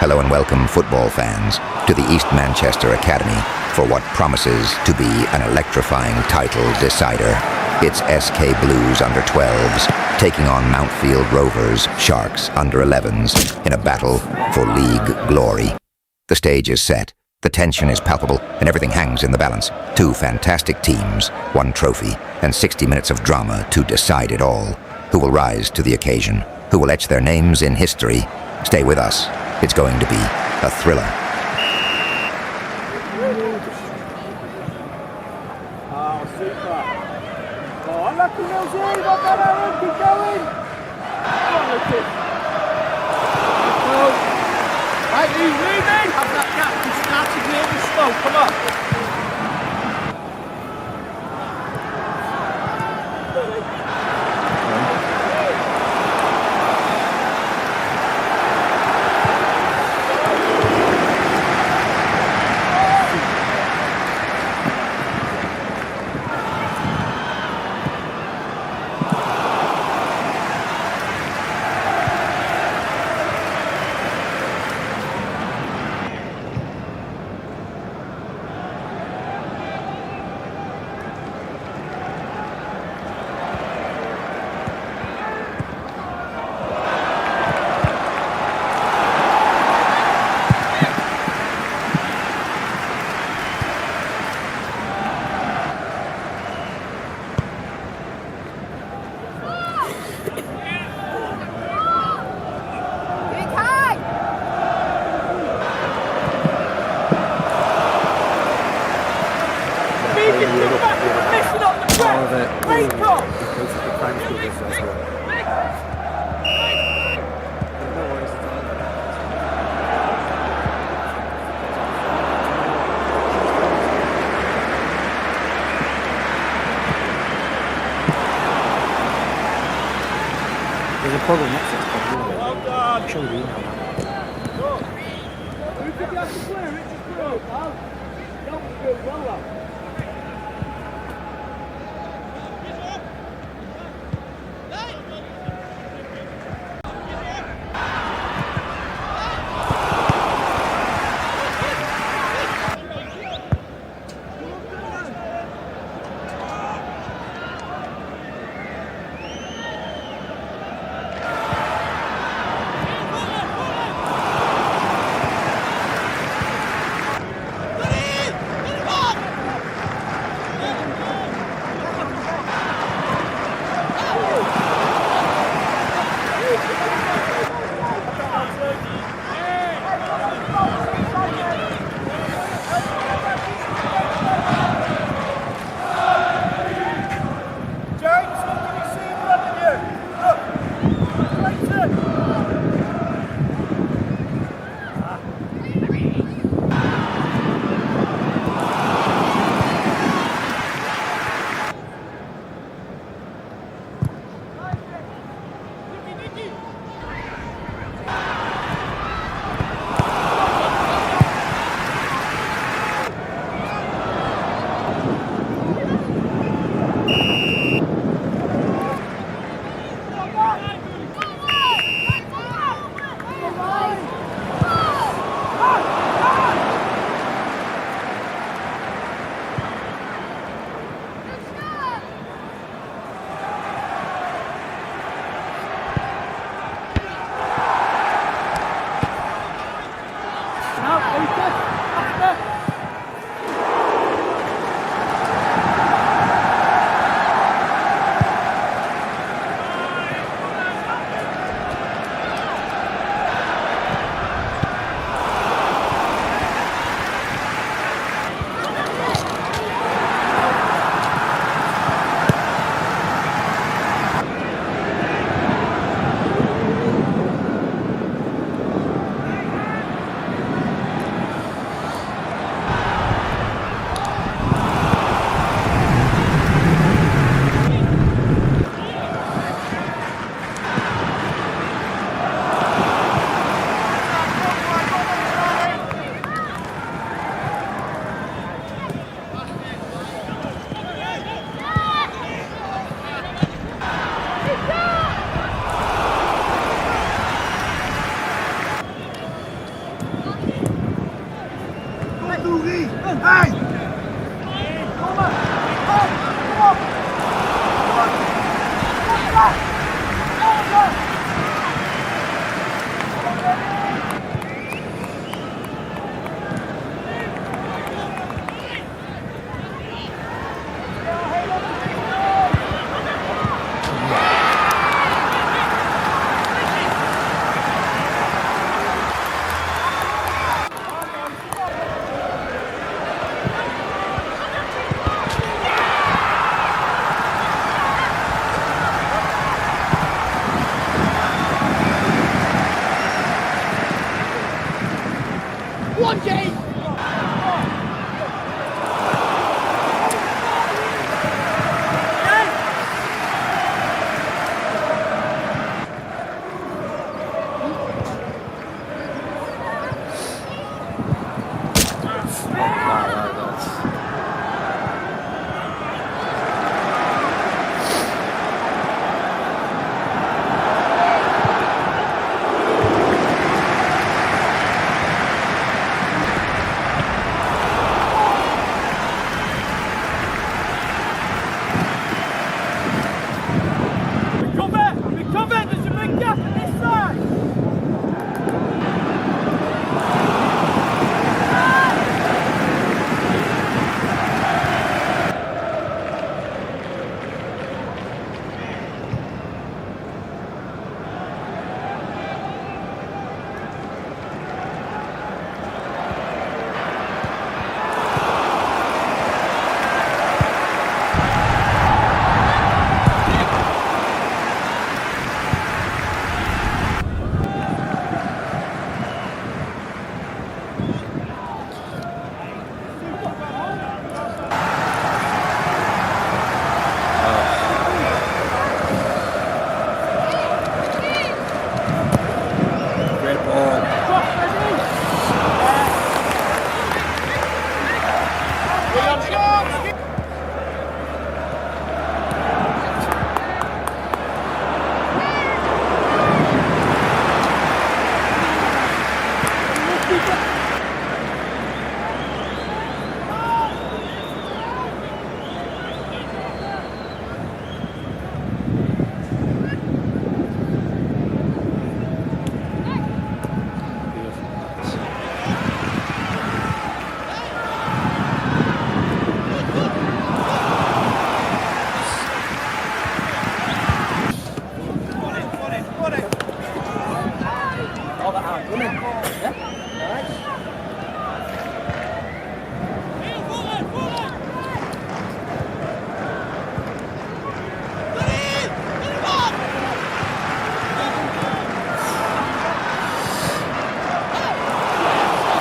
Hello and welcome, football fans, to the East Manchester Academy for what promises to be an electrifying title decider. It's SK Blues Under-12s taking on Mountfield Rovers Sharks Under-11s in a battle for league glory. The stage is set, the tension is palpable, and everything hangs in the balance. Two fantastic teams, one trophy, and 60 minutes of drama to decide it all. Who will rise to the occasion? Who will etch their names in history? Stay with us. It's going to be a thriller. Oh, super. Oh, unlucky Millsy, not bad, Aaron, keep going. Come on, Lucas. Right, he's leaving. Have that gap, he started really slow, come on. There's a problem next to this problem. Well done. I'm sure you know that. Who could you have to clear it? Just through, pal. Don't be good, well done.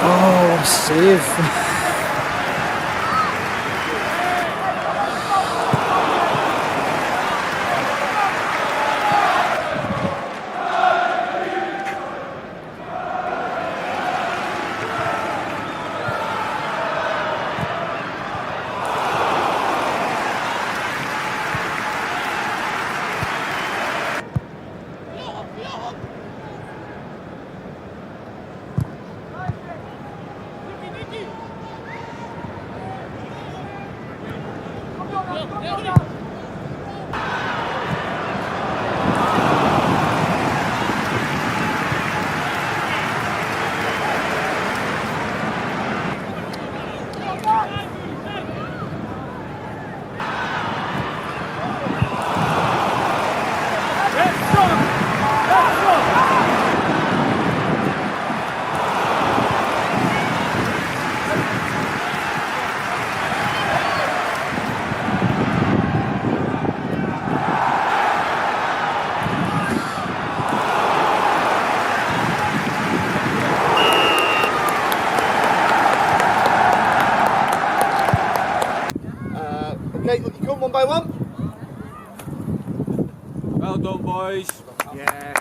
Oh, save. Okay, look, you come one by one. Well done, boys. Yeah.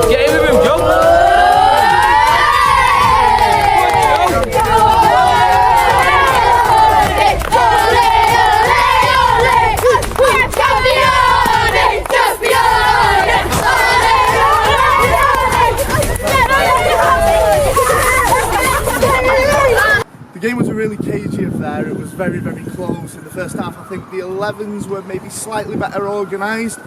Get in with him, John. there. It was very, very close. In the first half, I think the 11s were maybe slightly better organised.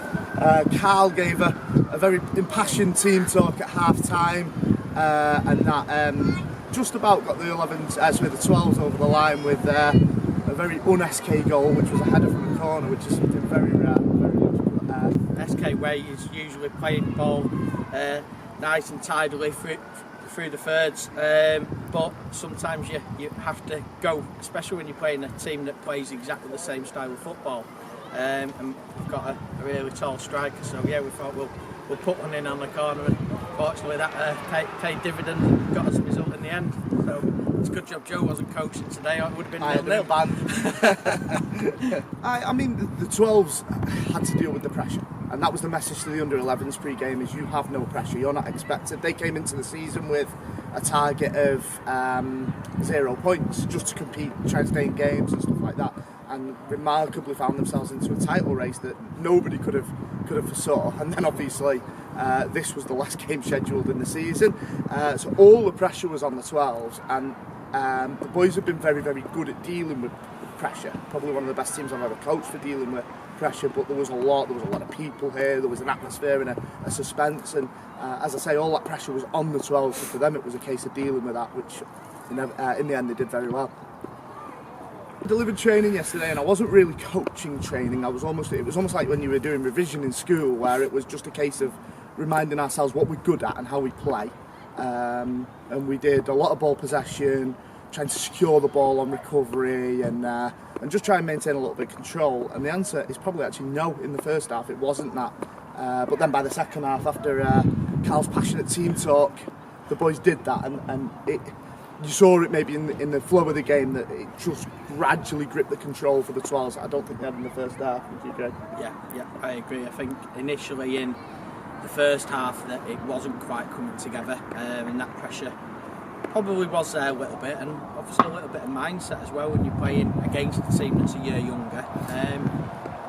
Carl gave a very impassioned team talk at half-time, and that just about got the 12s over the line with a very un-SK goal, which was a header from the corner, which is something very rare. SK way is usually playing the ball nice and tidily through the thirds, but sometimes you have to go, especially when you're playing a team that plays exactly the same style of football. And we've got a really tall striker, so yeah, we thought we'll put one in on the corner, and fortunately that paid dividend and got us a result in the end. So it's a good job Joe wasn't coaching today, or it would have been 0-0. I mean, the 12s had to deal with the pressure, and that was the message to the under-11s pre-game: is you have no pressure, you're not expected. They came into the season with a target of 0 points, just to compete, try and stay in games and stuff like that, and remarkably found themselves into a title race that nobody could have foresaw. And then obviously this was the last game scheduled in the season, so all the pressure was on the 12s, and the boys have been very, very good at dealing with pressure. Probably one of the best teams I've ever coached for dealing with pressure, but there was a lot of people here, there was an atmosphere and a suspense, and as I say, all that pressure was on the 12s, so for them it was a case of dealing with that, which in the end they did very well. I delivered training yesterday, and I wasn't really coaching training. It was almost like when you were doing revision in school, where it was just a case of reminding ourselves what we're good at and how we play. And we did a lot of ball possession, trying to secure the ball on recovery, and just try and maintain a little bit of control. And the answer is probably actually no. In the first half, it wasn't that. But then by the second half, after Carl's passionate team talk, the boys did that, and you saw it maybe in the flow of the game that it just gradually gripped the control for the 12s. I don't think they had in the first half. Would you agree? Yeah, I agree. I think initially in the first half that it wasn't quite coming together, and that pressure probably was there a little bit, and obviously a little bit of mindset as well when you're playing against a team that's a year younger.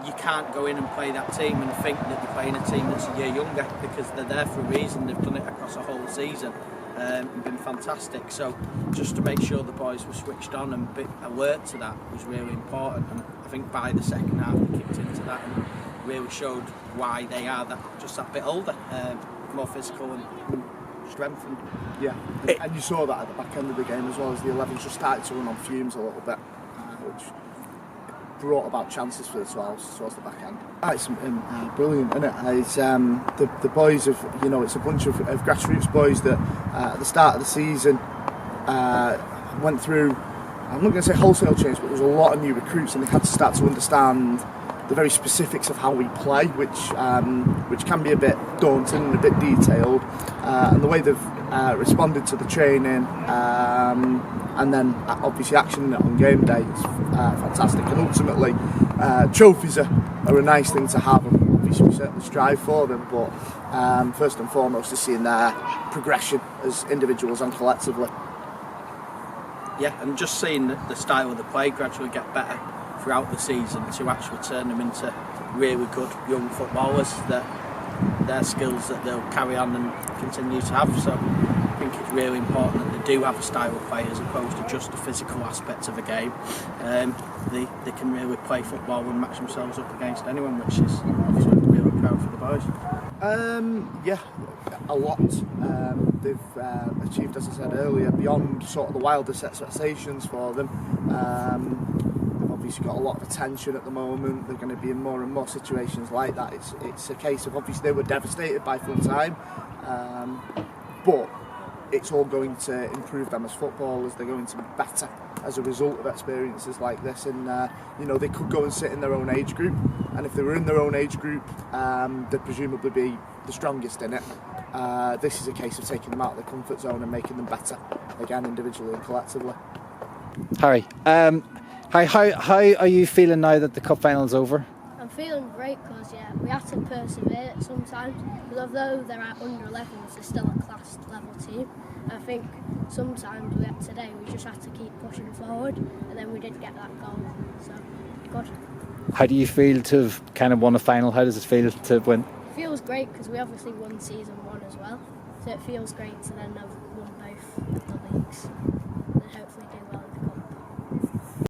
You can't go in and play that team and think that you're playing a team that's a year younger, because they're there for a reason. They've done it across a whole season. And been fantastic, so just to make sure the boys were switched on and a bit alert to that was really important, and I think by the second half we kicked into that and really showed why they are that bit older, more physical and strengthened. Yeah, and you saw that at the back end of the game as well, as the 11s just started to run on fumes a little bit, which brought about chances for the 12s towards the back end. It's brilliant, isn't it? It's the boys of, it's a bunch of grassroots boys that at the start of the season went through, I'm not going to say wholesale change, but there was a lot of new recruits, and they had to start to understand the very specifics of how we play, which can be a bit daunting and a bit detailed, and the way they've responded to the training, and then obviously actioning it on game day is fantastic. And ultimately, trophies are a nice thing to have, and obviously we certainly strive for them, but first and foremost is seeing their progression as individuals and collectively. Yeah, and just seeing the style of the play gradually get better throughout the season to actually turn them into really good young footballers, that their skills that they'll carry on and continue to have. So I think it's really important that they do have a style of play as opposed to just the physical aspect of the game. They can really play football and match themselves up against anyone, which is obviously really proud for the boys. Yeah, a lot. They've achieved, as I said earlier, beyond sort of the wildest expectations for them. They've obviously got a lot of attention at the moment. They're going to be in more and more situations like that. It's a case of, obviously they were devastated by full time, but it's all going to improve them as footballers. They're going to be better as a result of experiences like this, and they could go and sit in their own age group, and if they were in their own age group, they'd presumably be the strongest in it. This is a case of taking them out of their comfort zone and making them better, again, individually and collectively. Harry, how are you feeling now that the cup final's over? I'm feeling great because we have to persevere sometimes, because although they're at under-11s, they're still a class level team. I think sometimes today we just had to keep pushing forward, and then we did get that goal, so good. How do you feel to have kind of won a final? How does it feel to win? It feels great because we obviously won season 1 as well, so it feels great to then have won both of the leagues and hopefully do